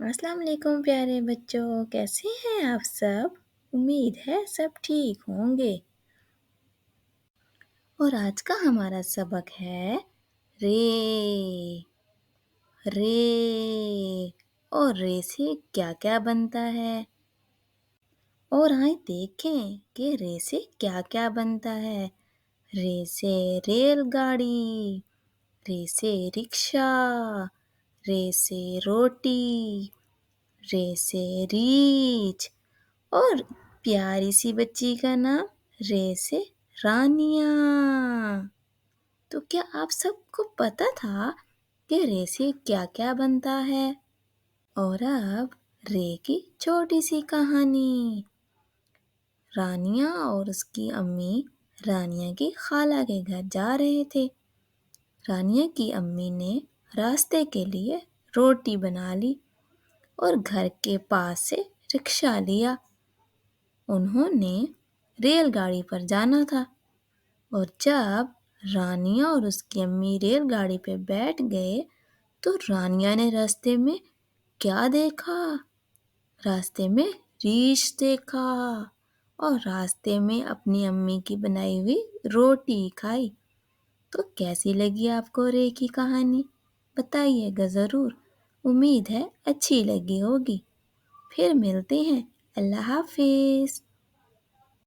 السلام علیکم پیارے بچوں، کیسے ہیں آپ سب؟ امید ہے سب ٹھیک ہوں گے۔ اور آج کا ہمارا سبق ہے رے۔ رے اور رے سے کیا کیا بنتا ہے؟ اور آئیں دیکھیں کہ رے سے کیا کیا بنتا ہے۔ رے سے ریل گاڑی، رے سے رکشا، رے سے روٹی، رے سے ریچھ، اور پیاری سی بچی کا نام رے سے رانیہ۔ تو کیا آپ سب کو پتا تھا کہ رے سے کیا کیا بنتا ہے؟ اور اب رے کی چھوٹی سی کہانی۔ رانیہ اور اس کی امی رانیہ کی خالہ کے گھر جا رہے تھے۔ رانیہ کی امی نے راستے کے لیے روٹی بنا لی اور گھر کے پاس سے رکشا لیا۔ انہوں نے ریل گاڑی پر جانا تھا، اور جب رانیہ اور اس کی امی ریل گاڑی پہ بیٹھ گئے تو رانیہ نے راستے میں کیا دیکھا؟ راستے میں ریچھ دیکھا، اور راستے میں اپنی امی کی بنائی ہوئی روٹی کھائی۔ تو کیسی لگی آپ کو رے کی کہانی؟ بتائیے گا ضرور۔ امید ہے اچھی لگی ہوگی۔ پھر ملتے ہیں۔ اللہ حافظ۔